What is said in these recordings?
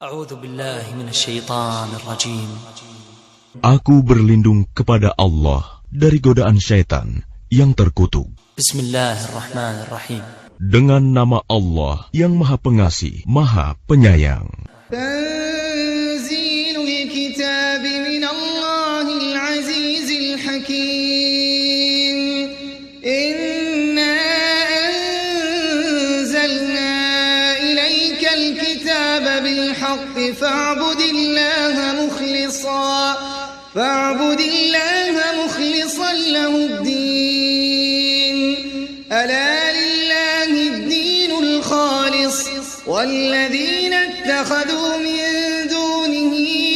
A'udzu billahi minasyaitonir rajim. Aku berlindung kepada Allah dari godaan syaitan yang terkutuk. Bismillahirrahmanirrahim. Dengan nama Allah yang Maha Pengasih, Maha Penyayang. Tanzilul kitab minallahil azizil hakim. Inna anzalna ilaykal kitaba bil haqqi fa'budillaha mukhlishan lahuddin. Ala والذين اتخذوا من دونه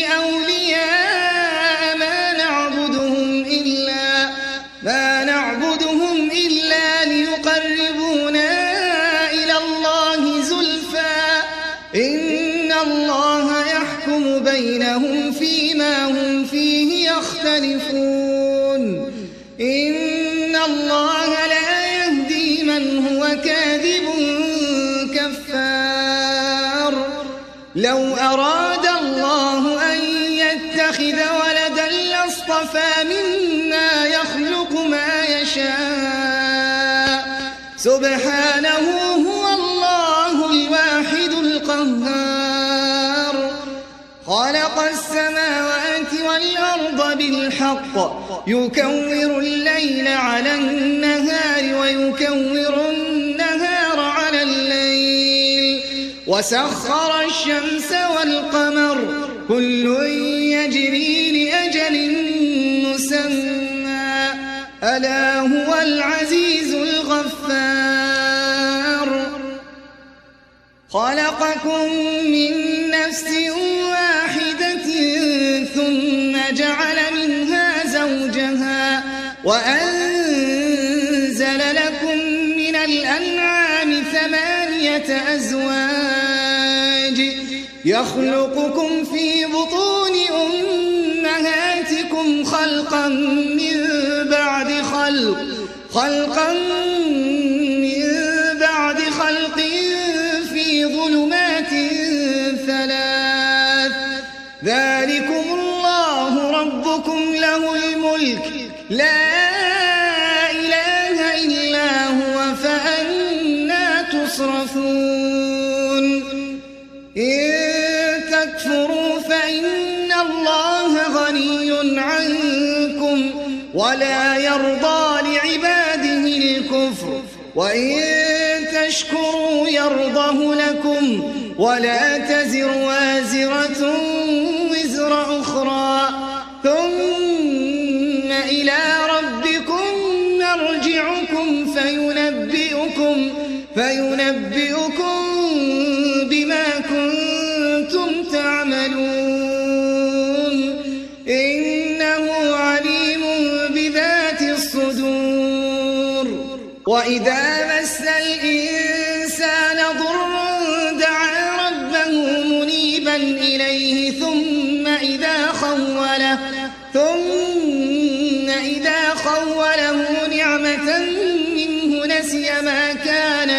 أولياء ما نعبدهم إلا ليقربونا إلى الله زلفى إن الله يحكم بينهم فيما هم فيه يختلفون إن الله لا يهدي من هو كاذب كفار لو أراد الله أن يتخذ ولدا لاصطفى مما يخلق ما يشاء سبحانه هو الله الواحد القهار خلق السماوات والأرض بالحق يكور الليل على النهار ويكور النهار على الليل وسخر الشمس والقمر كل يجري لأجل مسمى ألا هو العزيز الغفار خلقكم من نفس واحدة ثم جعل منها زوجها وأنزل لكم من الأنعام 8 أزواج يخلقكم في بطون أمهاتكم خلقا من بعد خلق في ظلمات 3 ذلكم الله ربكم له الملك لا إله إلا هو فأنا تصرفون إن تكفروا فإن الله غني عنكم ولا يرضى لعباده الكفر وإن تشكروا يرضه لكم ولا تزر وازرة وزر أخرى ثم إلى ربكم مرجعكم فينبئكم بما كنتم تعملون إنه عليم بذات الصدور وإذا مس الإنسان ضر دعا ربه منيبا إليه ثم إذا خوله نعمة منه نسي ما كان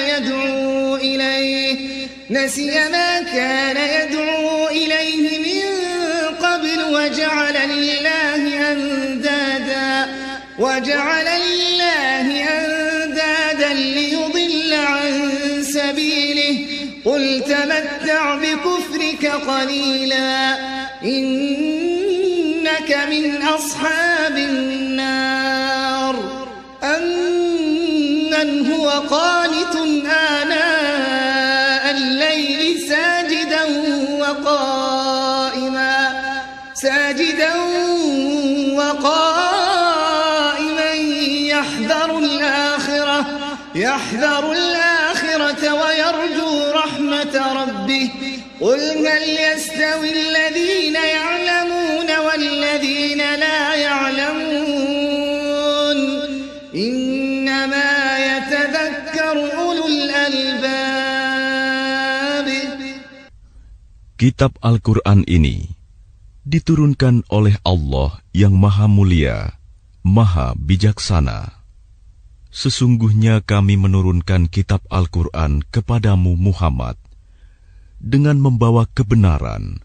يدعو إليه من قبل وجعل لله أندادا ليضل عن سبيله قل تمتع بكفرك قليلا إنك من أصحاب النار أمن هو قانت آناء الليل ساجدا وقائما يحذر الآخرة ويرجو رحمة ربه قل هل يستوي الذين يعلمون والذين لا يعلمون إنما يتذكر أولو الألباب. Kitab Al-Quran ini diturunkan oleh Allah yang Maha Mulia, Maha Bijaksana. Sesungguhnya kami menurunkan kitab Al-Quran kepadamu Muhammad dengan membawa kebenaran.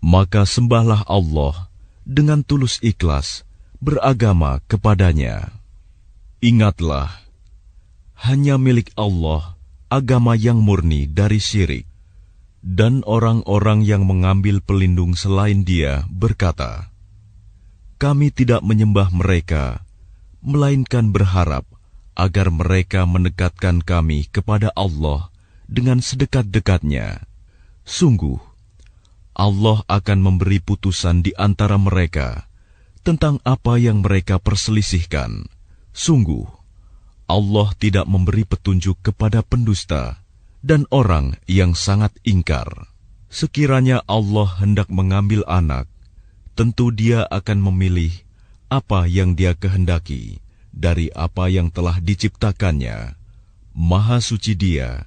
Maka sembahlah Allah dengan tulus ikhlas beragama kepadanya. Ingatlah, hanya milik Allah agama yang murni dari syirik. Dan orang-orang yang mengambil pelindung selain Dia berkata, kami tidak menyembah mereka, melainkan berharap agar mereka mendekatkan kami kepada Allah dengan sedekat-dekatnya. Sungguh, Allah akan memberi putusan di antara mereka tentang apa yang mereka perselisihkan. Sungguh, Allah tidak memberi petunjuk kepada pendusta dan orang yang sangat ingkar. Sekiranya Allah hendak mengambil anak, tentu Dia akan memilih apa yang Dia kehendaki dari apa yang telah diciptakannya. Maha suci Dia,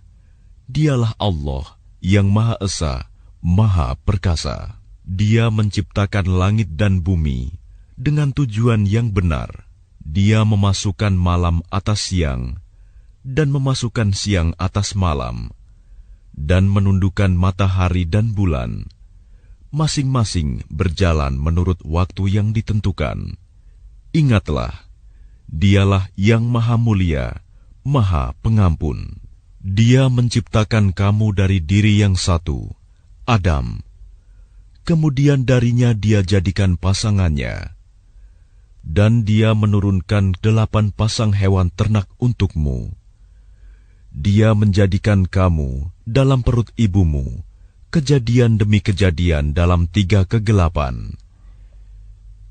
Dialah Allah yang Maha Esa, Maha Perkasa. Dia menciptakan langit dan bumi dengan tujuan yang benar. Dia memasukkan malam atas siang dan memasukkan siang atas malam, dan menundukkan matahari dan bulan, masing-masing berjalan menurut waktu yang ditentukan. Ingatlah, Dialah yang Maha Mulia, Maha Pengampun. Dia menciptakan kamu dari diri yang satu, Adam. Kemudian darinya Dia jadikan pasangannya, dan Dia menurunkan 8 pasang hewan ternak untukmu. Dia menjadikan kamu dalam perut ibumu, kejadian demi kejadian dalam 3 kegelapan.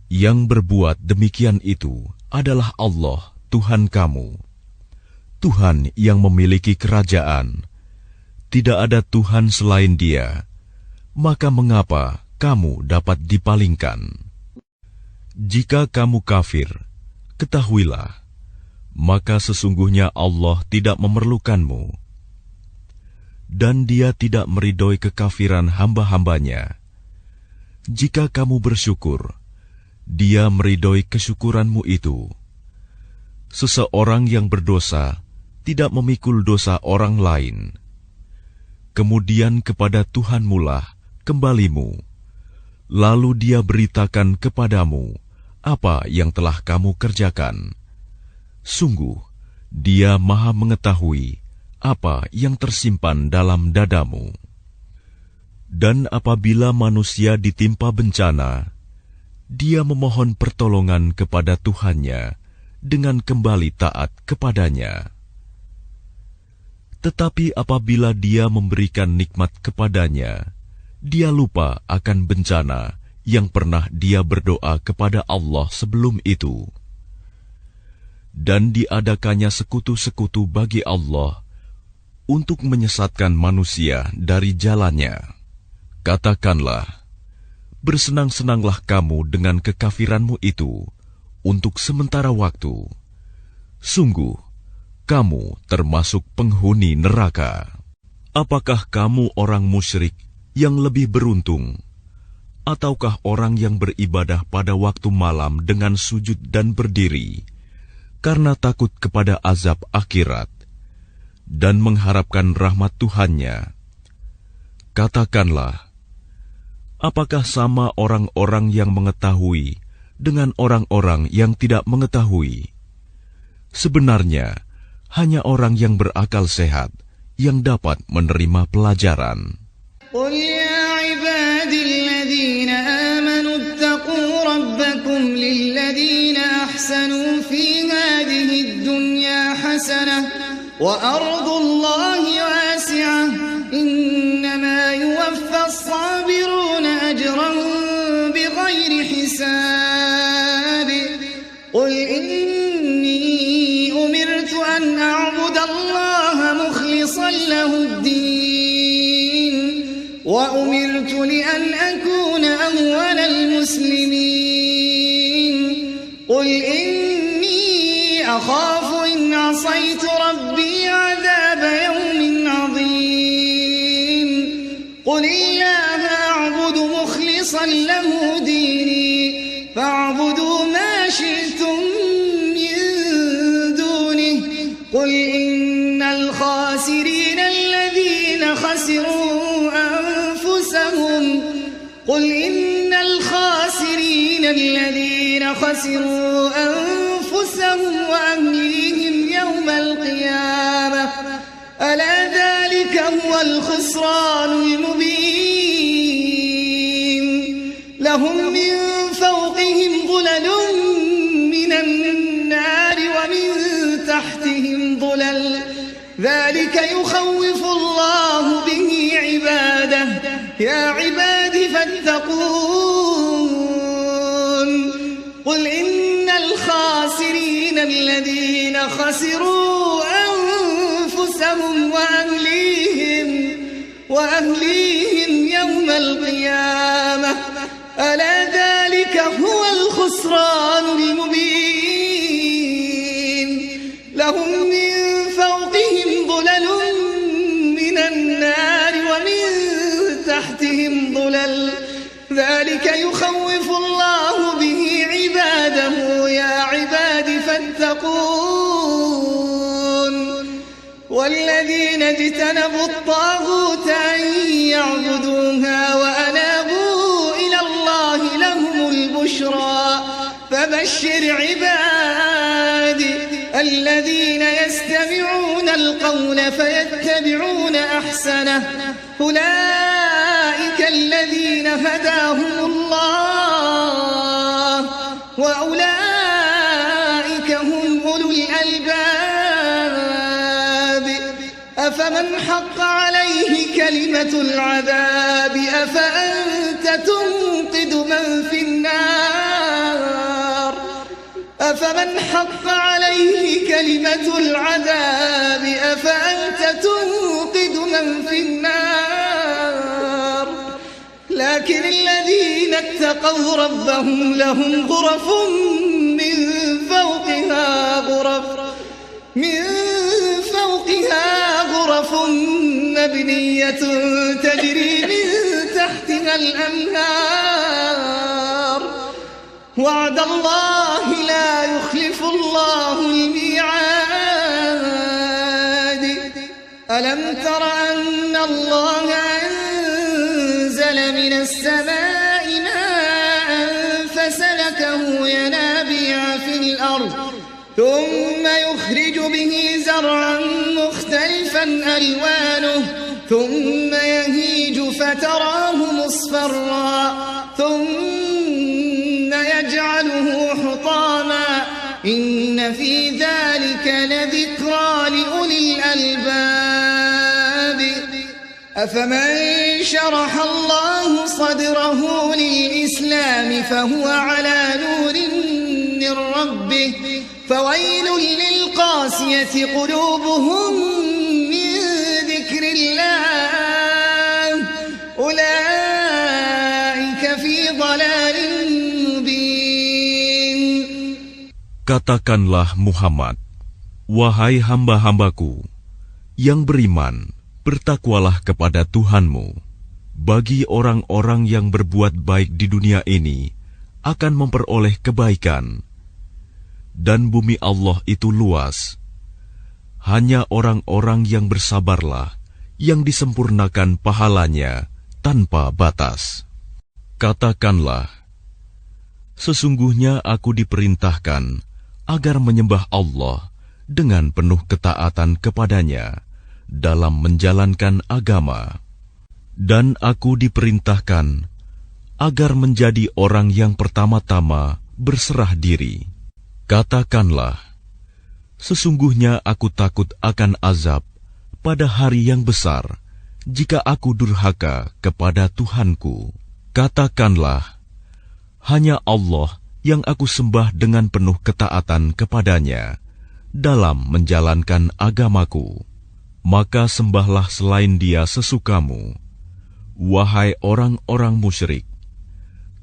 Yang berbuat demikian itu adalah Allah, Tuhan kamu. Tuhan yang memiliki kerajaan. Tidak ada Tuhan selain Dia. Maka mengapa kamu dapat dipalingkan? Jika kamu kafir, ketahuilah, maka sesungguhnya Allah tidak memerlukanmu, dan Dia tidak meridhoi kekafiran hamba-hambanya. Jika kamu bersyukur, Dia meridhoi kesyukuranmu itu. Seseorang yang berdosa tidak memikul dosa orang lain. Kemudian kepada Tuhanmulah kembalimu, lalu Dia beritakan kepadamu apa yang telah kamu kerjakan. Sungguh, Dia Maha mengetahui apa yang tersimpan dalam dadamu. Dan apabila manusia ditimpa bencana, dia memohon pertolongan kepada Tuhannya dengan kembali taat kepadanya. Tetapi apabila dia memberikan nikmat kepadanya, dia lupa akan bencana yang pernah dia berdoa kepada Allah sebelum itu. Dan diadakannya sekutu-sekutu bagi Allah untuk menyesatkan manusia dari jalannya. Katakanlah, bersenang-senanglah kamu dengan kekafiranmu itu untuk sementara waktu. Sungguh, kamu termasuk penghuni neraka. Apakah kamu orang musyrik yang lebih beruntung, ataukah orang yang beribadah pada waktu malam dengan sujud dan berdiri, karena takut kepada azab akhirat dan mengharapkan rahmat Tuhannya? Katakanlah, apakah sama orang-orang yang mengetahui dengan orang-orang yang tidak mengetahui? Sebenarnya, hanya orang yang berakal sehat yang dapat menerima pelajaran. قل يا عبادي الذين آمنوا اتقوا ربكم للذين أحسنوا في هذه الدنيا حسنة وأرض الله واسعة إنما يوفى الصابرون أجرهم بغير حساب قل إني أمرت أن أعبد الله مخلصا له الدين وأمرت لأن أكون أول المسلمين قل إني أخاف إن عصيت ربي عذاب يوم عظيم قل الله أعبد مخلصا له ديني فاعبدوا ما شئتم من دونه قل إن الخاسرين الذين خسروا قل إن الخاسرين الذين خسروا أنفسهم وأهليهم يوم القيامة ألا ذلك هو الخسران المبين لهم من فوقهم ظلل من النار ومن تحتهم ظلل ذلك يخوف الله به عباده يا عباد فاتقون قل إن الخاسرين الذين خسروا أنفسهم وأهليهم يوم القيامة ألا ذلك هو الخسران المبين لهم من فوقهم ظلل من النار ومن تحتهم ظلل ذلك يخوف الله به عباده يا عباد فاتقون والذين اجتنبوا الطاغوت أن يعبدوها وأنابوا إلى الله لهم البشرى فبشر عبادي الذين يستمعون القول فيتبعون أحسنه أولئك الذين هداهم الله وأولئك هم أولو الألباب أفمن حق عليه كلمة العذاب أفأنت تنقذ من في النار أفمن حق عليه كلمة العذاب أفأنت تنقذ من في النار لكن الذين اتقوا ربهم لهم غرف من فوقها غرف مبنية تجري من تحتها الأنهار وعد الله لا يخلف الله الميعاد ألم تر أن الله أنزل من السماء ماء فسلكه ينابيع في الأرض ثم يخرج به زرعا مختلفا ألوانه ثم يهيج فتراه مصفرا ثم يجعله حطاما إن في ذلك لذكرى لأولي الألباب أفمن شرح الله صدره للإسلام فهو على نور من ربه فويل للقاسية قلوبهم من ذكر الله أولئك في ضلال مبين. Katakanlah Muhammad, wahai hamba-hambaku yang beriman, bertakwalah kepada Tuhanmu. Bagi orang-orang yang berbuat baik di dunia ini akan memperoleh kebaikan. Dan bumi Allah itu luas. Hanya orang-orang yang bersabarlah yang disempurnakan pahalanya tanpa batas. Katakanlah, sesungguhnya aku diperintahkan agar menyembah Allah dengan penuh ketaatan kepadanya dalam menjalankan agama. Dan aku diperintahkan agar menjadi orang yang pertama-tama berserah diri. Katakanlah, sesungguhnya aku takut akan azab pada hari yang besar jika aku durhaka kepada Tuhanku. Katakanlah, hanya Allah yang aku sembah dengan penuh ketaatan kepadanya dalam menjalankan agamaku. Maka sembahlah selain Dia sesukamu, wahai orang-orang musyrik.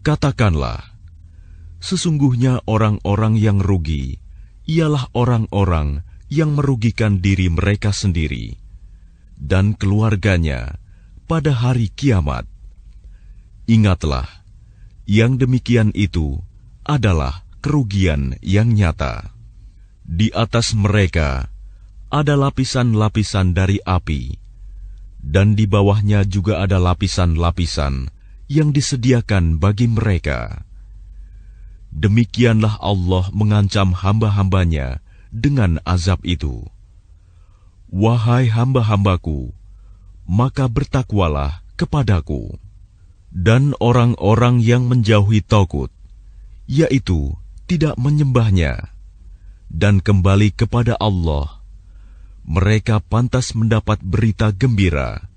Katakanlah, sesungguhnya orang-orang yang rugi ialah orang-orang yang merugikan diri mereka sendiri dan keluarganya pada hari kiamat. Ingatlah, yang demikian itu adalah kerugian yang nyata. Di atas mereka ada lapisan-lapisan dari api, dan di bawahnya juga ada lapisan-lapisan yang disediakan bagi mereka. Demikianlah Allah mengancam hamba-hambanya dengan azab itu. Wahai hamba-hambaku, maka bertakwalah kepadaku. Dan orang-orang yang menjauhi Tagut, yaitu tidak menyembahnya, dan kembali kepada Allah, mereka pantas mendapat berita gembira.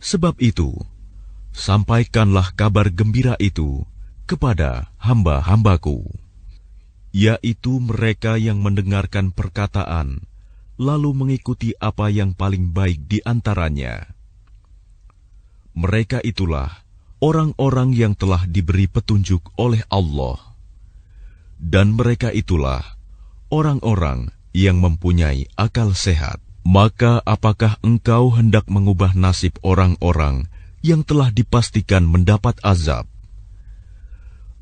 Sebab itu, sampaikanlah kabar gembira itu kepada hamba-hambaku, yaitu mereka yang mendengarkan perkataan, lalu mengikuti apa yang paling baik di antaranya. Mereka itulah orang-orang yang telah diberi petunjuk oleh Allah, dan mereka itulah orang-orang yang mempunyai akal sehat. Maka apakah engkau hendak mengubah nasib orang-orang yang telah dipastikan mendapat azab?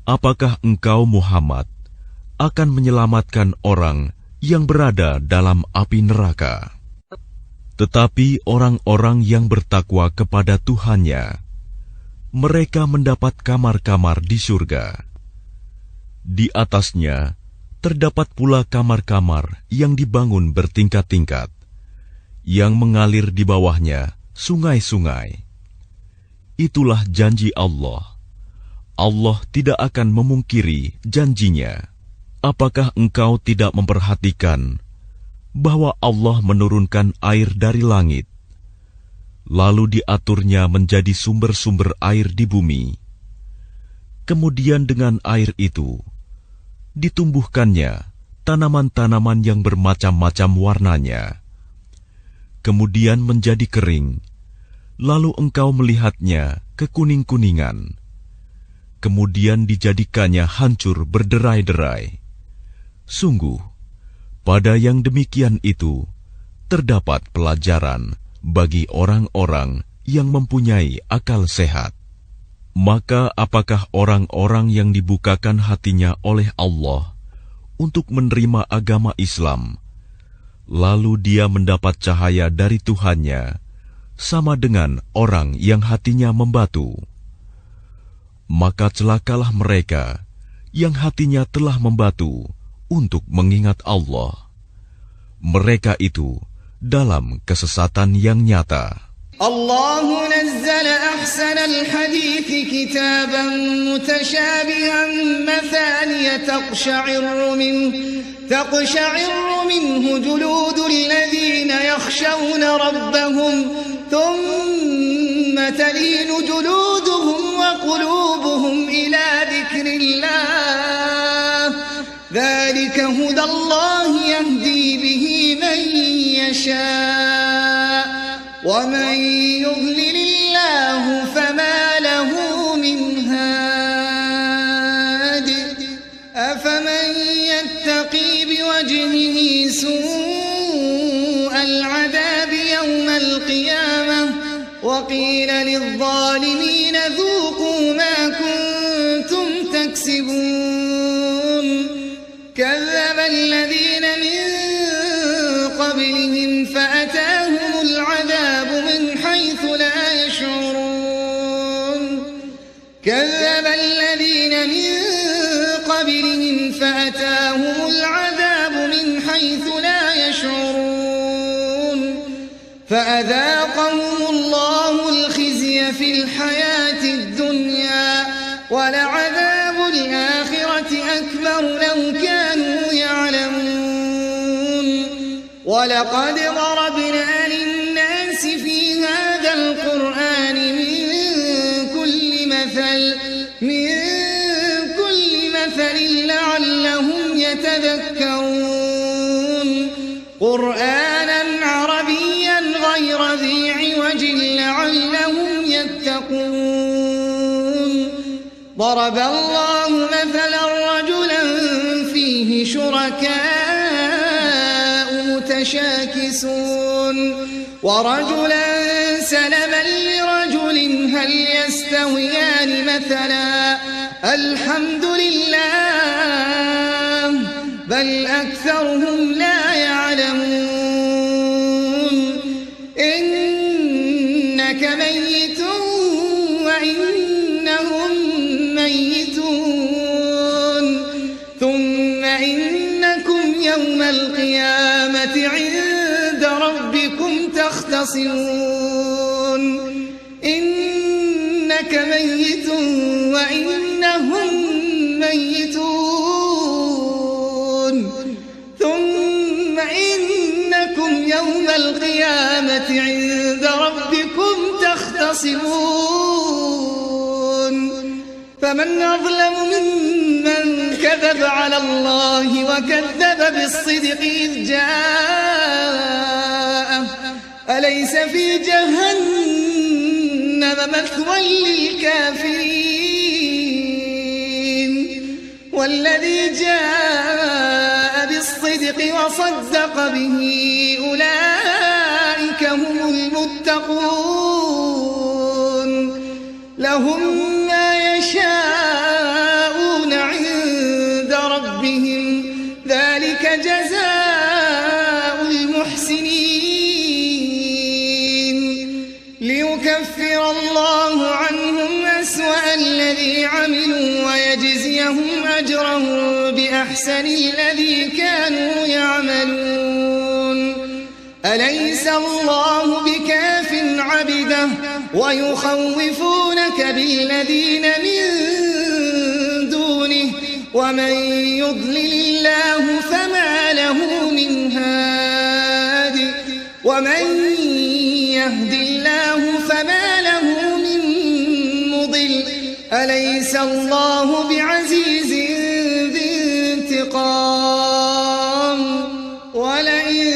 Apakah engkau, Muhammad, akan menyelamatkan orang yang berada dalam api neraka? Tetapi orang-orang yang bertakwa kepada Tuhannya, mereka mendapat kamar-kamar di surga. Di atasnya terdapat pula kamar-kamar yang dibangun bertingkat-tingkat, yang mengalir di bawahnya sungai-sungai. Itulah janji Allah. Allah tidak akan memungkiri janjinya. Apakah engkau tidak memperhatikan bahwa Allah menurunkan air dari langit, lalu diaturnya menjadi sumber-sumber air di bumi? Kemudian dengan air itu ditumbuhkannya tanaman-tanaman yang bermacam-macam warnanya. Kemudian menjadi kering, lalu engkau melihatnya kekuning-kuningan. Kemudian dijadikannya hancur berderai-derai. Sungguh, pada yang demikian itu terdapat pelajaran bagi orang-orang yang mempunyai akal sehat. Maka apakah orang-orang yang dibukakan hatinya oleh Allah untuk menerima agama Islam, lalu dia mendapat cahaya dari Tuhannya, sama dengan orang yang hatinya membatu? Maka celakalah mereka yang hatinya telah membatu untuk mengingat Allah. Mereka itu dalam kesesatan yang nyata. الله نزل أحسن الحديث كتابا متشابها مثانية تقشعر منه جلود الذين يخشون ربهم ثم تلين جلودهم وقلوبهم إلى ذكر الله ذلك هدى الله يهدي به من يشاء ومن يضلل الله فما له من هاد أفمن يتقي بوجهه سوء العذاب يوم القيامة وقيل للظالمين ذوقوا ما كنتم تكسبون كذب الذين من قبلهم فأتاهم العذاب من حيث لا يشعرون كذب الذين من قبلهم فأتاهم العذاب من حيث لا يشعرون فأذاقهم الله الخزي في الحياة الدنيا ولعذاب الآخرة أكبر لو كانوا يعلمون ولقد ضربنا للناس في هذا القرآن من كل مثل لعلهم يتذكرون قرآنا عربيا غير ذي عوج لعلهم يتقون ضرب الله مثلا رجلا فيه شركاء متشاكسون ورجلا سلما لرجل هل يستويان مثلا الحمد لله بل أكثرهم لا يعلمون إنك ميت وإنهم ميتون ثم إنكم يوم القيامة عند ربكم تختصمون إنك ميت وإنهم ميتون ثم إنكم يوم القيامة عند ربكم تختصمون فمن أظلم ممن كذب على الله وكذب بالصدق إذ جاءه أليس في جهنم مثوى للكافرين والذي جاء بالصدق وصدق به أولئك هم المتقون لهم ما يشاءون عند ربهم ذلك جزاء المحسنين ليكفر الله عنهم أسوأ الذي عملوا ويجزيهم أجرهم بأحسن الذي كانوا يعملون أليس الله بكاف عبده ويخوفونك بالذين من دونه ومن يضلل الله فما له من هاد ومن يهد الله فما له من مضل أليس الله بعزيز ذي انتقام ولئن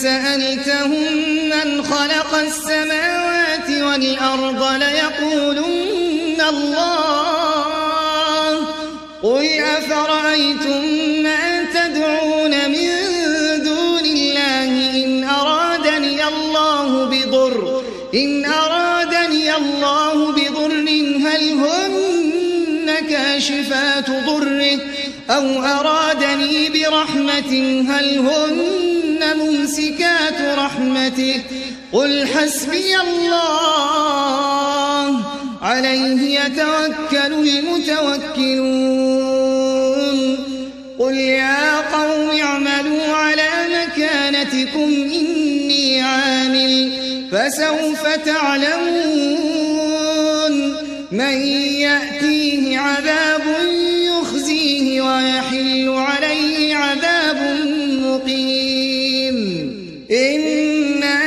سألتهم من خلق السماوات والأرض ليقولن الله قل أفرأيتم ما تدعون من دون الله إن أرادني الله بضر هل هن كاشفات ضره أو أرادني برحمة هل هن ممسكات رحمته قل حسبي الله عليه يتوكل المتوكلون قل يا قوم اعملوا على مكانتكم إني عامل فسوف تعلمون من يأتيه عذاب يخزيه ويحل عليه عذاب مقيم إنا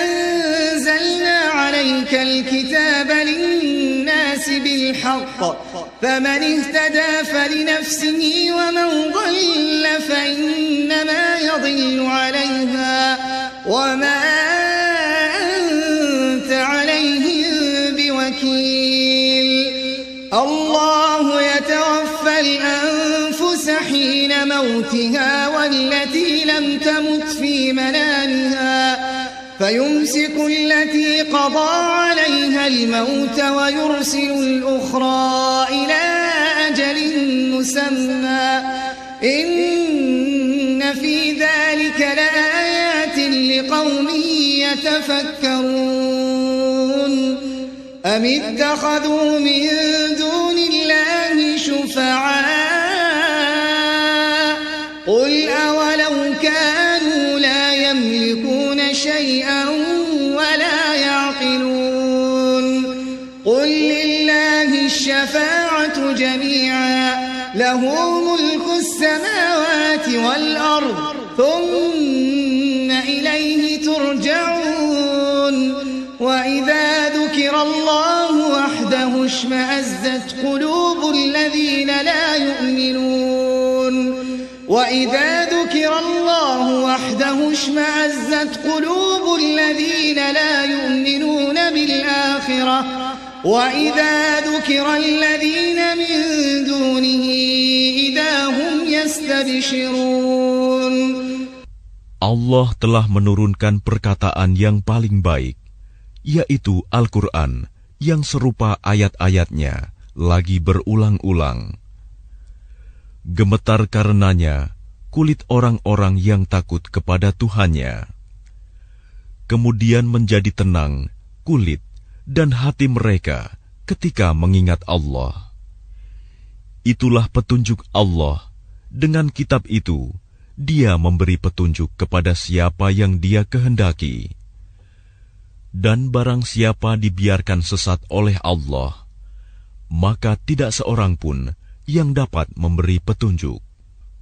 أنزلنا عليك الكتاب للناس بالحق فمن اهتدى فلنفسه ومن ضل فإنما يضل عليها وما أنت عليهم بوكيل الله يتوفى الأنفس حين موتها والتي لم تمت في منامها فيمسك التي قضى عليها الموت ويرسل الأخرى إلى أجل مسمى إن في ذلك لآيات لقوم يتفكرون أم اتخذوا من دون الله شفعاء قل أولو كانوا لا يملكون شيئا ولا يعقلون قل لله الشفاعة جميعا له ملك السماوات والأرض ثم إليه ترجعون وإذا ذكر الله وحده اشمأزت قلوب الذين لا يؤمنون وإذا ذكر الله وحده اشمأزت قلوب الذين لا يؤمنون بالآخرة وإذا ذكر الذين من دونه إذا هم يستبشرون. Allah telah menurunkan perkataan yang paling baik, yaitu Al-Quran yang serupa ayat-ayatnya lagi berulang-ulang. Gemetar karenanya kulit orang-orang yang takut kepada Tuhannya. Kemudian menjadi tenang kulit dan hati mereka ketika mengingat Allah. itulah petunjuk Allah. Dengan kitab itu, Dia memberi petunjuk kepada siapa yang Dia kehendaki. Dan barang siapa dibiarkan sesat oleh Allah, maka tidak seorang pun yang dapat memberi petunjuk.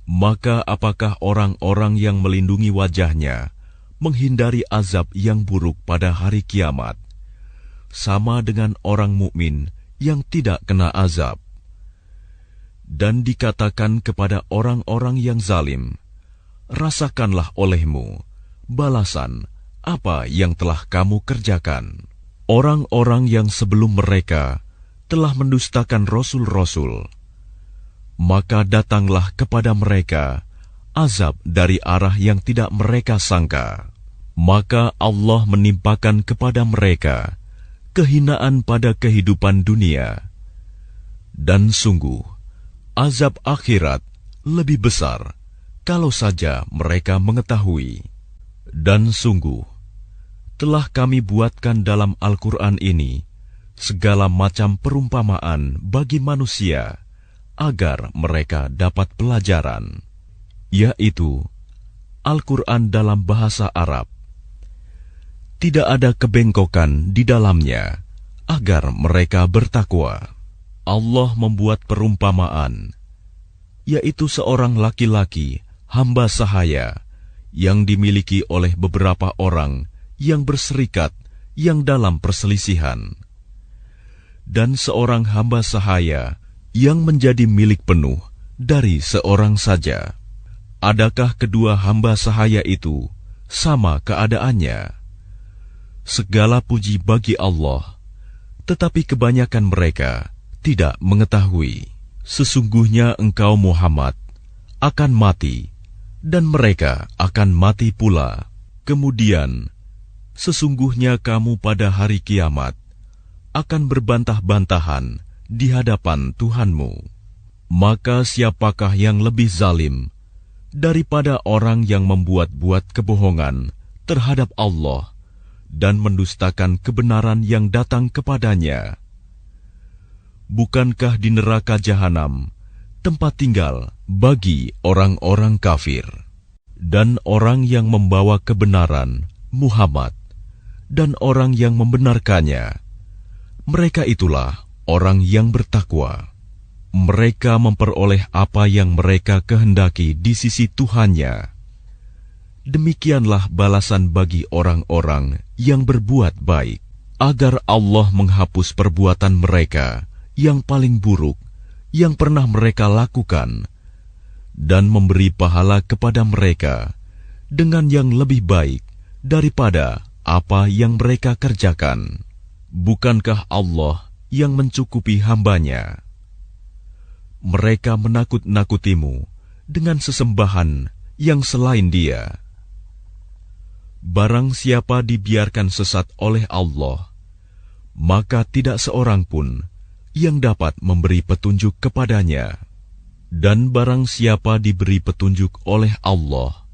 Maka apakah orang-orang yang melindungi wajahnya menghindari azab yang buruk pada hari kiamat, sama dengan orang mukmin yang tidak kena azab? Dan dikatakan kepada orang-orang yang zalim, rasakanlah olehmu balasan apa yang telah kamu kerjakan. Orang-orang yang sebelum mereka telah mendustakan rasul-rasul, maka datanglah kepada mereka azab dari arah yang tidak mereka sangka. Maka Allah menimpakan kepada mereka kehinaan pada kehidupan dunia. Dan sungguh, azab akhirat lebih besar kalau saja mereka mengetahui. Dan sungguh, telah kami buatkan dalam Al-Quran ini segala macam perumpamaan bagi manusia agar mereka dapat pelajaran, yaitu Al-Quran dalam bahasa Arab. Tidak ada kebengkokan di dalamnya agar mereka bertakwa. Allah membuat perumpamaan, yaitu seorang laki-laki hamba sahaya yang dimiliki oleh beberapa orang yang berserikat yang dalam perselisihan, dan seorang hamba sahaya yang menjadi milik penuh dari seorang saja. Adakah kedua hamba sahaya itu sama keadaannya? Segala puji bagi Allah, tetapi kebanyakan mereka tidak mengetahui. Sesungguhnya engkau Muhammad akan mati, dan mereka akan mati pula. Kemudian sesungguhnya kamu pada hari kiamat akan berbantah-bantahan di hadapan Tuhanmu. Maka siapakah yang lebih zalim daripada orang yang membuat-buat kebohongan terhadap Allah dan mendustakan kebenaran yang datang kepadanya? Bukankah di neraka jahanam tempat tinggal bagi orang-orang kafir? Dan orang yang membawa kebenaran, Muhammad, dan orang yang membenarkannya, mereka itulah orang yang bertakwa. Mereka memperoleh apa yang mereka kehendaki di sisi Tuhannya. Demikianlah balasan bagi orang-orang yang berbuat baik, agar Allah menghapus perbuatan mereka yang paling buruk yang pernah mereka lakukan, dan memberi pahala kepada mereka dengan yang lebih baik daripada apa yang mereka kerjakan. Bukankah Allah yang mencukupi hambanya? Mereka menakut-nakutimu dengan sesembahan yang selain Dia. Barang siapa dibiarkan sesat oleh Allah, maka tidak seorang pun yang dapat memberi petunjuk kepadanya. Dan barang siapa diberi petunjuk oleh Allah,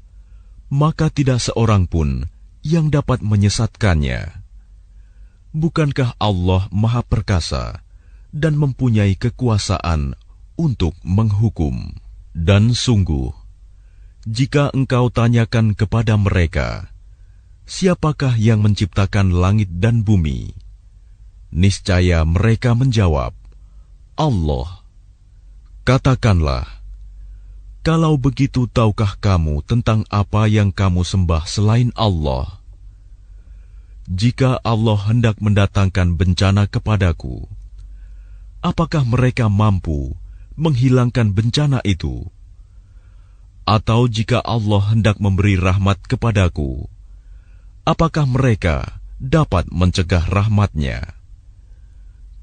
maka tidak seorang pun yang dapat menyesatkannya. Bukankah Allah Maha Perkasa dan mempunyai kekuasaan untuk menghukum? Dan sungguh, jika engkau tanyakan kepada mereka, siapakah yang menciptakan langit dan bumi? Niscaya mereka menjawab, Allah. Katakanlah, kalau begitu tahukah kamu tentang apa yang kamu sembah selain Allah? Jika Allah hendak mendatangkan bencana kepadaku, apakah mereka mampu menghilangkan bencana itu? Atau jika Allah hendak memberi rahmat kepadaku, apakah mereka dapat mencegah rahmat-Nya?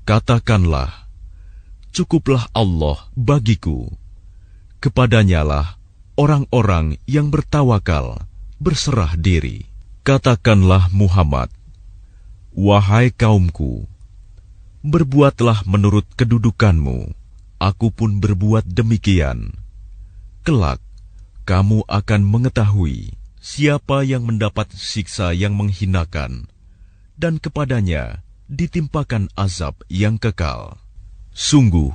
Katakanlah, cukuplah Allah bagiku. Kepadanyalah orang-orang yang bertawakal berserah diri. Katakanlah Muhammad, wahai kaumku, berbuatlah menurut kedudukanmu, aku pun berbuat demikian. Kelak, kamu akan mengetahui siapa yang mendapat siksa yang menghinakan, dan kepadanya ditimpakan azab yang kekal. Sungguh,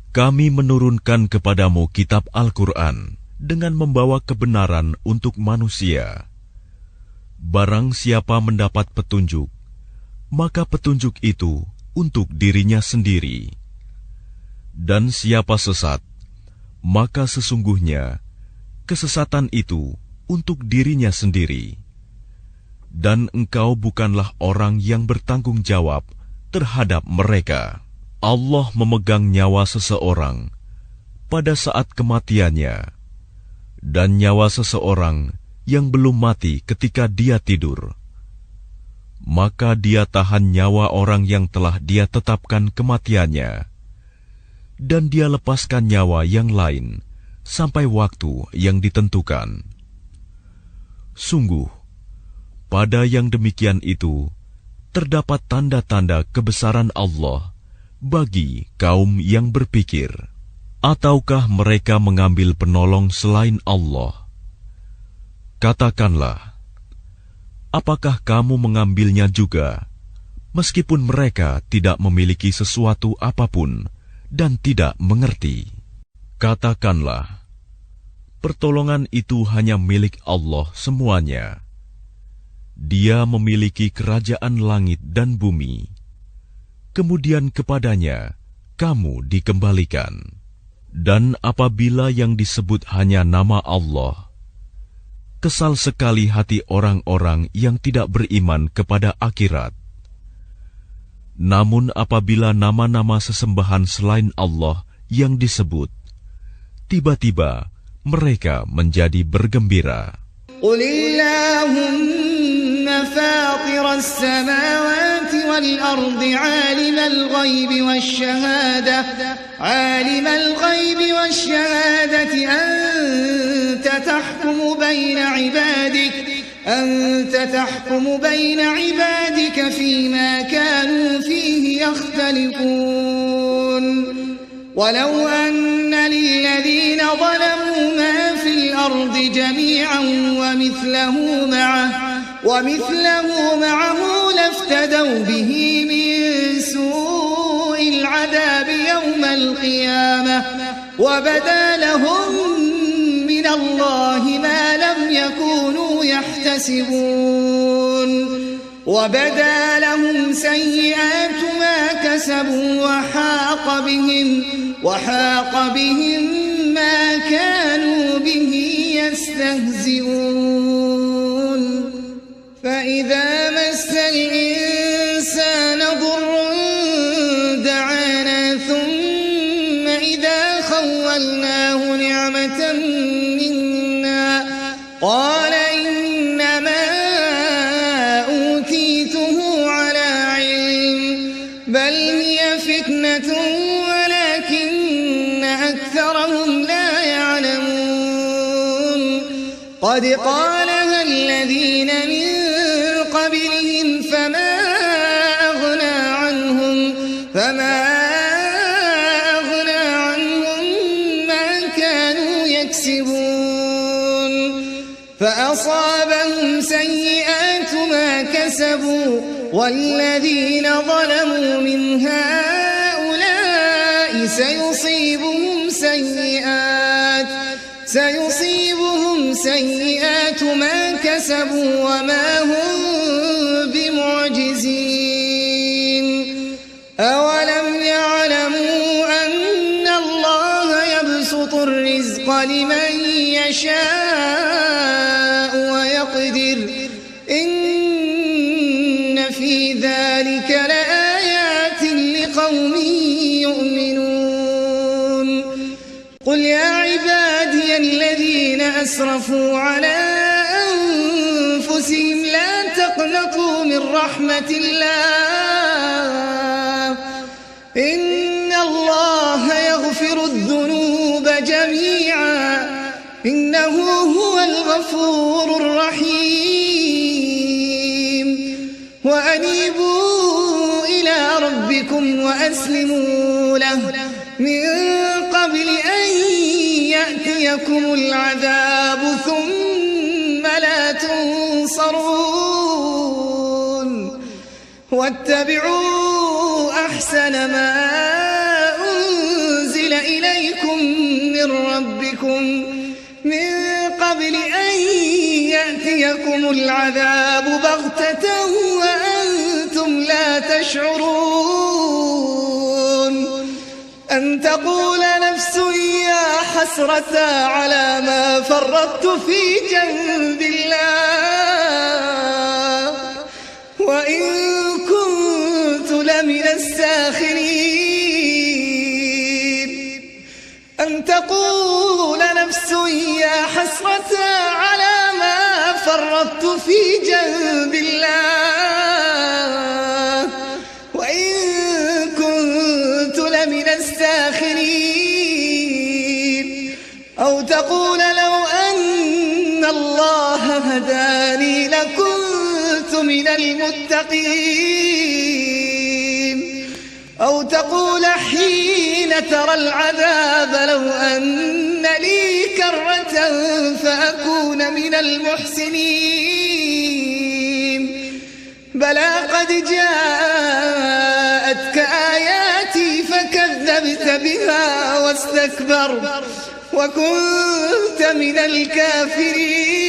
Kami menurunkan kepadamu kitab Al-Quran dengan membawa kebenaran untuk manusia. Barang siapa mendapat petunjuk, maka petunjuk itu untuk dirinya sendiri. Dan siapa sesat, maka sesungguhnya kesesatan itu untuk dirinya sendiri. Dan engkau bukanlah orang yang bertanggung jawab terhadap mereka. Allah memegang nyawa seseorang pada saat kematiannya, dan nyawa seseorang yang belum mati ketika dia tidur. Maka dia tahan nyawa orang yang telah dia tetapkan kematiannya, dan dia lepaskan nyawa yang lain sampai waktu yang ditentukan. Sungguh, pada yang demikian itu terdapat tanda-tanda kebesaran Allah bagi kaum yang berpikir. Ataukah mereka mengambil penolong selain Allah? Katakanlah, apakah kamu mengambilnya juga, meskipun mereka tidak memiliki sesuatu apapun dan tidak mengerti? Katakanlah, pertolongan itu hanya milik Allah semuanya. Dia memiliki kerajaan langit dan bumi. Kemudian kepadanya kamu dikembalikan. Dan apabila yang disebut hanya nama Allah, kesal sekali hati orang-orang yang tidak beriman kepada akhirat. Namun apabila nama-nama sesembahan selain Allah yang disebut, tiba-tiba mereka menjadi bergembira. فاطر السماوات والأرض عالم الغيب والشهادة أنت تحكم بين عبادك فيما كانوا فيه يختلفون ولو أن للذين ظلموا ما في الأرض جميعا ومثله معه لافتدوا به من سوء العذاب يوم القيامة وبدا لهم من الله ما لم يكونوا يحتسبون وبدا لهم سيئات ما كسبوا وحاق بهم ما كانوا به يستهزئون فإذا مس الإنسان ضر دعانا ثم إذا خولناه نعمة منا قال إنما أوتيته على علم بل هي فتنة ولكن أكثرهم لا يعلمون قد قالها الذين من قبلهم فما أغنى عنهم ما كانوا يكسبون فأصابهم سيئات ما كسبوا والذين ظلموا من هؤلاء سيصيبهم سيئات ما كسبوا وما هم بمعجزين أولم يعلموا أن الله يبسط الرزق لمن يشاء ويقدر إن في ذلك لآيات لقوم يؤمنون قل يا عبادي الذين أسرفوا على أنفسهم لا تقنطوا من رحمة الله إن الله يغفر الذنوب جميعا إنه هو الغفور الرحيم وأنيبوا إلى ربكم وأسلموا له من قبل أن يأتيكم العذاب ثم لا تنصرون واتبعوا أحسن ما أنزل العذاب بغتة وأنتم لا تشعرون أن تقول نفس يا حسرة على ما فرطت في جنب الله وإن كنت لمن الساخرين أن تقول نفس يا حسرة على ما فرطت في جنب الله وإن كنت لمن الساخرين أو تقول لو أن الله هداني لكنت من المتقين أو تقول حين ترى العذاب لو أن لي كرة فأكون من المحسنين بلى قد جاءتك آياتي فكذبت بها واستكبرت وكنت من الكافرين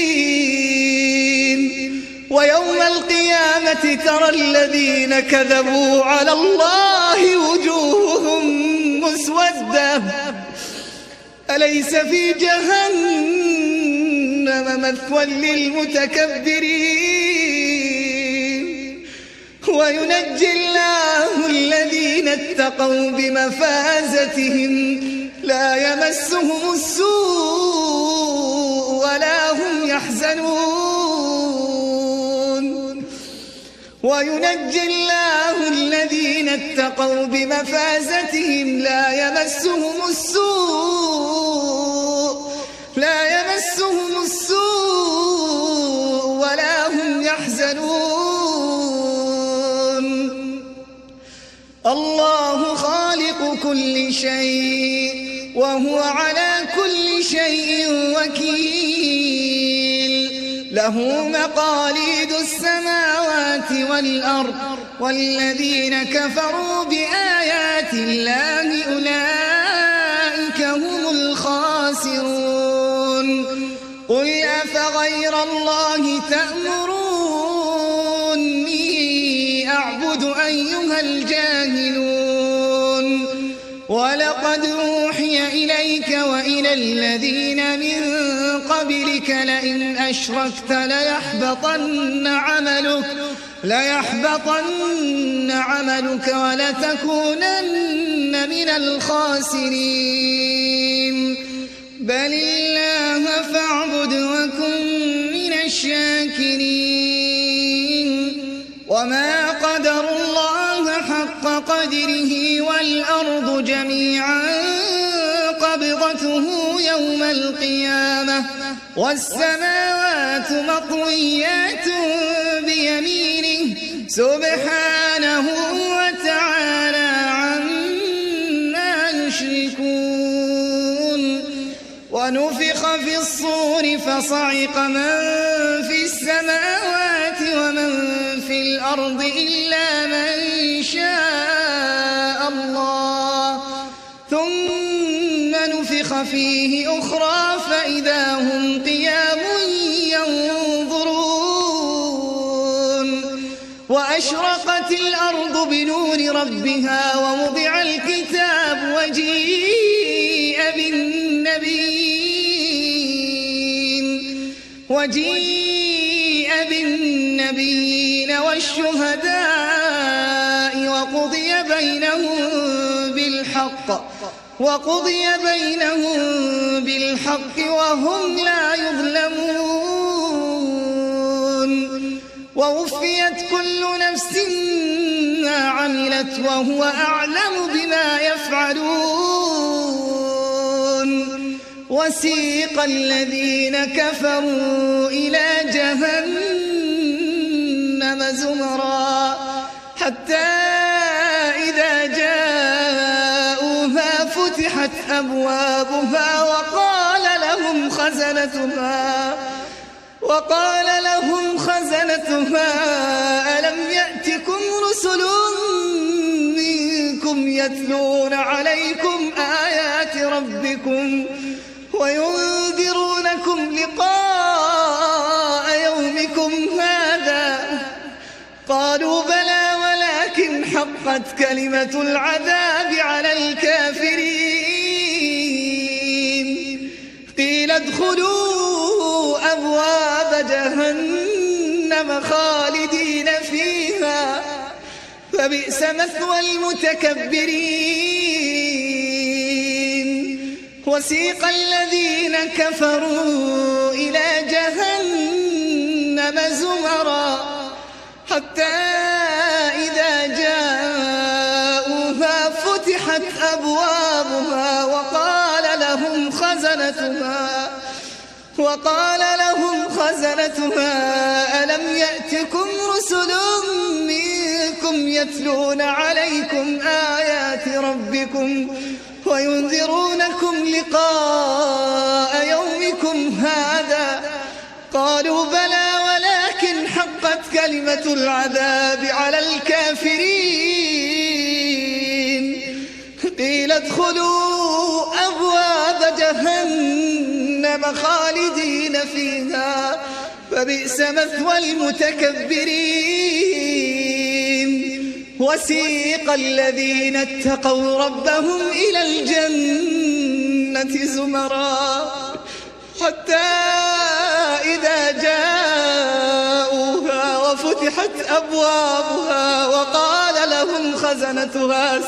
ويوم القيامة ترى الذين كذبوا على الله وجوههم مسودة أليس في جهنم مثوى للمتكبرين وينجي الله الذين اتقوا بمفازتهم لا يمسهم السوء ولا هم يحزنون وينجي الله الذين اتقوا بمفازتهم لا يمسهم السوء ولا هم يحزنون الله خالق كل شيء وهو على كل شيء وكيل له مقاليد السماوات والأرض والذين كفروا بآيات الله أولئك هم الخاسرون قل أفغير الله تأمروني أعبد أيها الجاهلون ولقد أوحي إليك وإلى الذين من قبلك لئن أشركت ليحبطن عملك ولتكونن من الخاسرين بل الله فاعبد وكن من الشاكرين وما قدروا الله حق قدره والأرض جميعا قبضته يوم القيامة والسماوات مطويات بيمينه سبحانه وتعالى عما يشركون ونفخ في الصور فصعق من في السماوات ومن في الأرض إلا من شاء الله ثم نفخ فيه أخرى فإذا هم قيام ينظرون وأشرقت الأرض بنور ربها ووضع الكتاب وجيء بالنبيين والشهداء وقضي بينهم بالحق وهم لا يظلمون ووفيت كل نفس ما عملت وهو أعلم بما يفعلون وسيق الذين كفروا إلى جهنم زمرا حتى إذا جاءوها فتحت أبوابها وقال لهم خزنتها ألم يأتكم رسل منكم يتلون عليكم آيات ربكم وينذرونكم لقاء يومكم قالوا بلى ولكن حقت كلمة العذاب على الكافرين قيل ادخلوا أبواب جهنم خالدين فيها فبئس مثوى المتكبرين وسيق الذين كفروا إلى جهنم زمرا حتى إذا جاءوها فتحت أبوابها وقال لهم خزنتها ألم يأتكم رسل منكم يتلون عليكم آيات ربكم وينذرونكم لقاء يومكم هذا قالوا بلى ولكن حقت كلمة العذاب على الكافرين قيل ادخلوا أبواب جهنم خالدين فيها فبئس مثوى المتكبرين وسيق الذين اتقوا ربهم إلى الجنة زمرا حتى إذا جاءوها وفتحت أبوابها وقال لهم خزنتها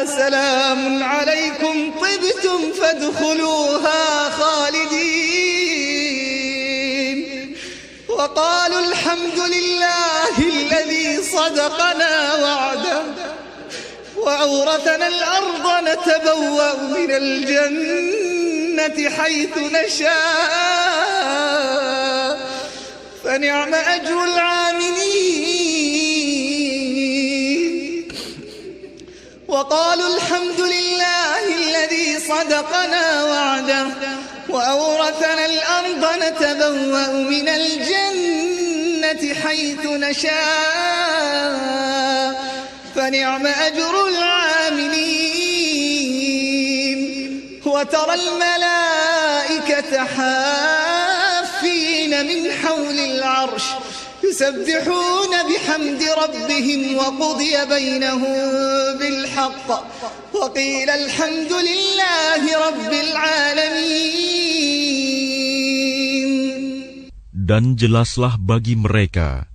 سلام عليكم طبتم فادخلوها خالدين وقالوا الحمد لله الذي صدقنا وعده وأورثنا الأرض نتبوأ من الجنة حيث نشاء فنعم أجر العاملين وقالوا الحمد لله الذي صدقنا وعده وأورثنا الأرض نتبوأ من الجنة حيث نشاء فنعم أجر العاملين وترى الملائكة حافين من حول العرش يسبحون بحمد ربهم وقضي بينهم بالحق وقيل الحمد لله رب العالمين. Dan jelaslah bagi mereka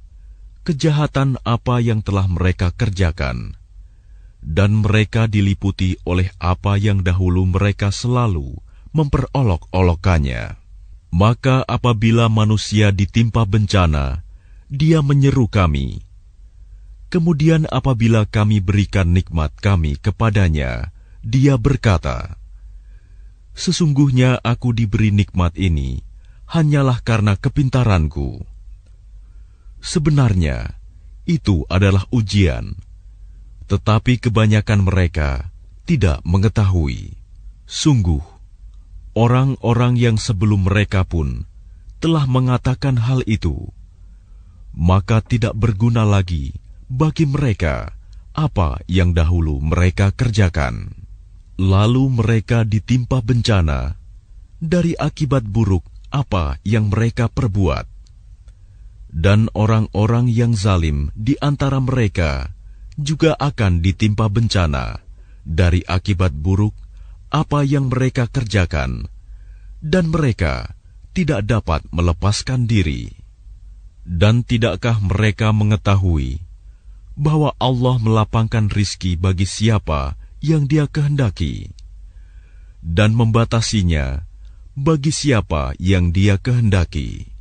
kejahatan apa yang telah mereka kerjakan, dan mereka diliputi oleh apa yang dahulu mereka selalu memperolok-olokkannya. Maka apabila manusia ditimpa bencana, dia menyeru kami. Kemudian apabila kami berikan nikmat kami kepadanya, dia berkata, "Sesungguhnya aku diberi nikmat ini hanyalah karena kepintaranku." Sebenarnya, itu adalah ujian, tetapi kebanyakan mereka tidak mengetahui. Sungguh, orang-orang yang sebelum mereka pun telah mengatakan hal itu, maka tidak berguna lagi bagi mereka apa yang dahulu mereka kerjakan. Lalu mereka ditimpa bencana dari akibat buruk apa yang mereka perbuat. Dan orang-orang yang zalim di antara mereka juga akan ditimpa bencana dari akibat buruk apa yang mereka kerjakan, dan mereka tidak dapat melepaskan diri. Dan tidakkah mereka mengetahui bahwa Allah melapangkan rizki bagi siapa yang Dia kehendaki, dan membatasinya bagi siapa yang Dia kehendaki?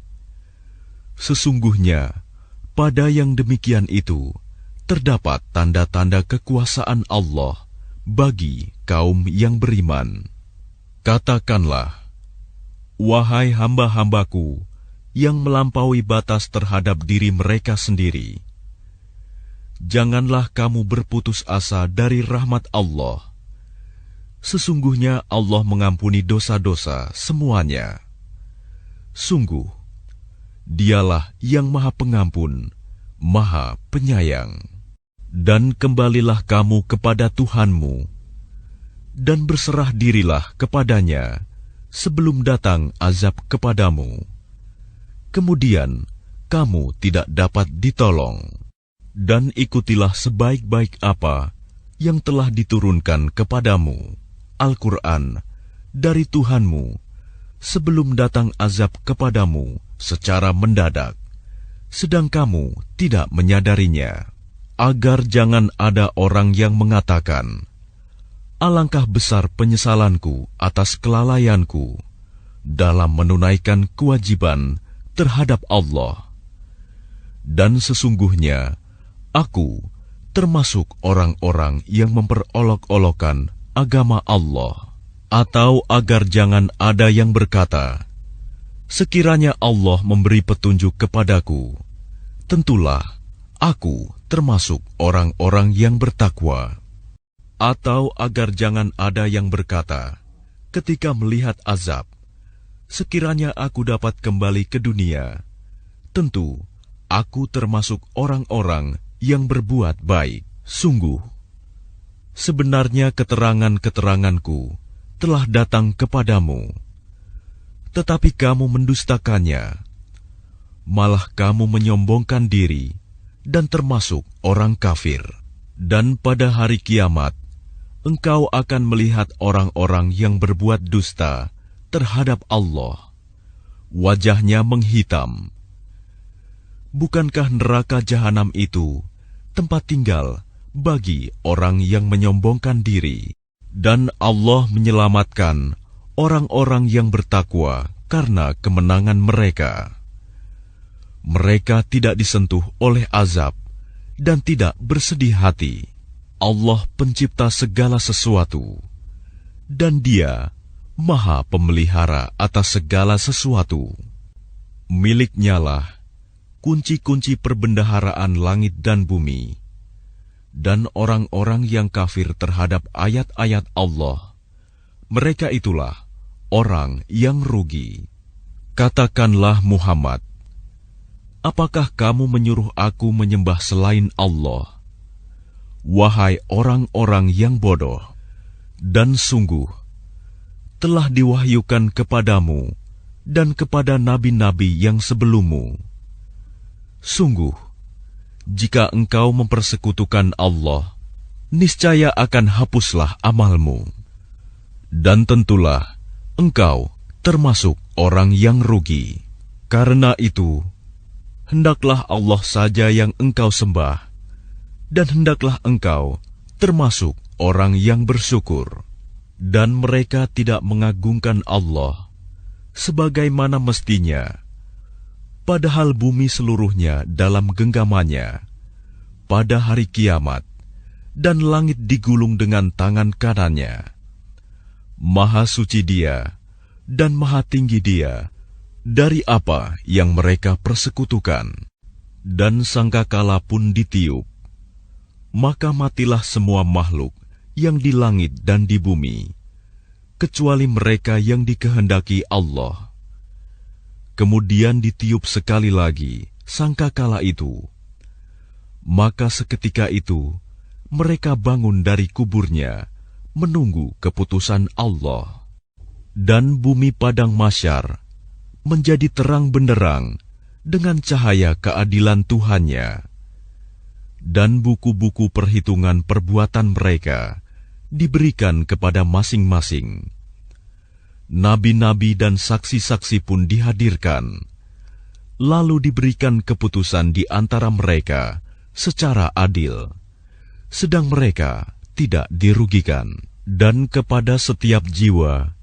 Sesungguhnya, pada yang demikian itu, terdapat tanda-tanda kekuasaan Allah bagi kaum yang beriman. Katakanlah, wahai hamba-hambaku yang melampaui batas terhadap diri mereka sendiri, janganlah kamu berputus asa dari rahmat Allah. Sesungguhnya Allah mengampuni dosa-dosa semuanya. Sungguh, Dialah yang Maha Pengampun, Maha Penyayang. Dan kembalilah kamu kepada Tuhanmu, dan berserah dirilah kepadanya sebelum datang azab kepadamu. kemudian kamu tidak dapat ditolong. Dan ikutilah sebaik-baik apa yang telah diturunkan kepadamu, Al-Quran, dari Tuhanmu, sebelum datang azab kepadamu secara mendadak, sedang kamu tidak menyadarinya, agar jangan ada orang yang mengatakan, alangkah besar penyesalanku atas kelalaianku dalam menunaikan kewajiban terhadap Allah. Dan sesungguhnya, aku termasuk orang-orang yang memperolok-olokkan agama Allah. Atau agar jangan ada yang berkata, sekiranya Allah memberi petunjuk kepadaku, tentulah aku termasuk orang-orang yang bertakwa. Atau agar jangan ada yang berkata, ketika melihat azab, sekiranya aku dapat kembali ke dunia, tentu aku termasuk orang-orang yang berbuat baik. Sungguh, sebenarnya keterangan-keteranganku telah datang kepadamu, tetapi kamu mendustakannya. Malah kamu menyombongkan diri dan termasuk orang kafir. Dan pada hari kiamat, engkau akan melihat orang-orang yang berbuat dusta terhadap Allah. Wajahnya menghitam. Bukankah neraka jahanam itu tempat tinggal bagi orang yang menyombongkan diri? Dan Allah menyelamatkan orang-orang yang bertakwa karena kemenangan mereka. Mereka tidak disentuh oleh azab dan tidak bersedih hati. Allah pencipta segala sesuatu, dan Dia Maha Pemelihara atas segala sesuatu. Miliknyalah kunci-kunci perbendaharaan langit dan bumi. Dan orang-orang yang kafir terhadap ayat-ayat Allah, mereka itulah orang yang rugi. Katakanlah Muhammad, apakah kamu menyuruh aku menyembah selain Allah? Wahai orang-orang yang bodoh, dan sungguh telah diwahyukan kepadamu dan kepada nabi-nabi yang sebelummu. Sungguh, jika engkau mempersekutukan Allah, niscaya akan hapuslah amalmu. Dan tentulah engkau termasuk orang yang rugi. Karena itu, hendaklah Allah saja yang engkau sembah, dan hendaklah engkau termasuk orang yang bersyukur. Dan mereka tidak mengagungkan Allah sebagaimana mestinya, padahal bumi seluruhnya dalam genggamannya pada hari kiamat, dan langit digulung dengan tangan kanannya. Maha suci Dia dan maha tinggi Dia dari apa yang mereka persekutukan. Dan sangkakala pun ditiup, maka matilah semua makhluk yang di langit dan di bumi, kecuali mereka yang dikehendaki Allah. Kemudian ditiup sekali lagi sangkakala itu, maka seketika itu mereka bangun dari kuburnya menunggu keputusan Allah. Dan bumi padang mahsyar menjadi terang benderang dengan cahaya keadilan Tuhannya. Dan buku-buku perhitungan perbuatan mereka diberikan kepada masing-masing. Nabi-nabi dan saksi-saksi pun dihadirkan, lalu diberikan keputusan di antara mereka secara adil, sedang mereka tidak dirugikan. Dan kepada setiap jiwa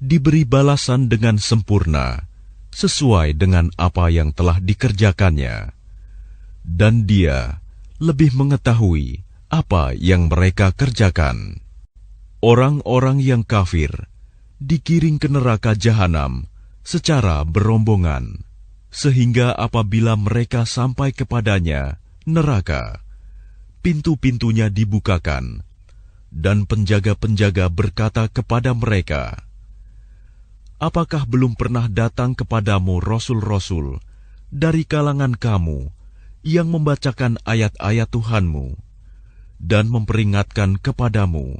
diberi balasan dengan sempurna sesuai dengan apa yang telah dikerjakannya, dan Dia lebih mengetahui apa yang mereka kerjakan. Orang-orang yang kafir digiring ke neraka jahanam secara berombongan, sehingga apabila mereka sampai kepadanya, neraka, pintu-pintunya dibukakan, dan penjaga-penjaga berkata kepada mereka, apakah belum pernah datang kepadamu rasul-rasul dari kalangan kamu yang membacakan ayat-ayat Tuhanmu dan memperingatkan kepadamu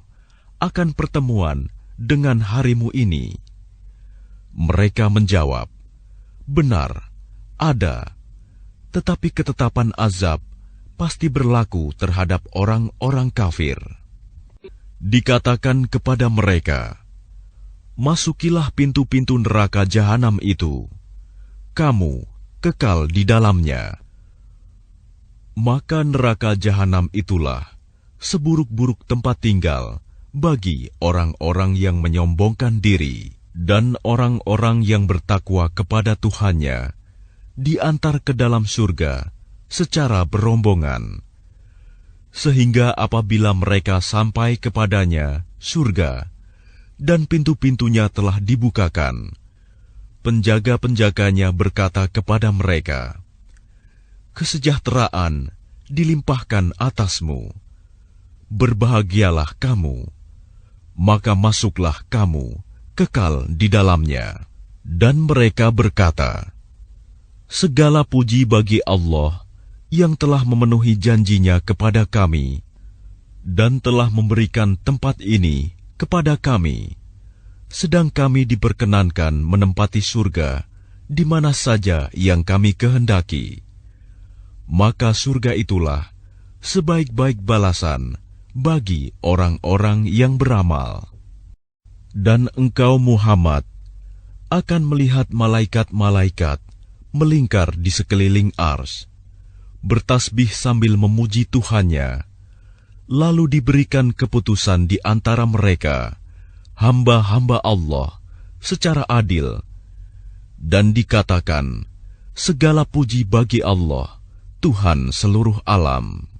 akan pertemuan dengan harimu ini? Mereka menjawab, benar, Ada, tetapi ketetapan azab pasti berlaku terhadap orang-orang kafir. Dikatakan kepada mereka, masukilah pintu-pintu neraka jahanam itu, kamu kekal di dalamnya. Maka neraka jahanam itulah seburuk-buruk tempat tinggal bagi orang-orang yang menyombongkan diri, dan orang-orang yang bertakwa kepada Tuhannya diantar ke dalam surga secara berombongan, sehingga apabila mereka sampai kepadanya surga dan pintu-pintunya telah dibukakan, penjaga-penjaganya berkata kepada mereka, kesejahteraan dilimpahkan atasmu, berbahagialah kamu, maka masuklah kamu kekal di dalamnya. Dan mereka berkata, segala puji bagi Allah yang telah memenuhi janjinya kepada kami dan telah memberikan tempat ini kepada kami, sedang kami diperkenankan menempati surga di mana saja yang kami kehendaki. Maka surga itulah sebaik-baik balasan bagi orang-orang yang beramal. Dan engkau Muhammad akan melihat malaikat-malaikat melingkar di sekeliling ars, bertasbih sambil memuji Tuhannya. Lalu diberikan keputusan di antara mereka, hamba-hamba Allah, secara adil. Dan dikatakan, segala puji bagi Allah, Tuhan seluruh alam.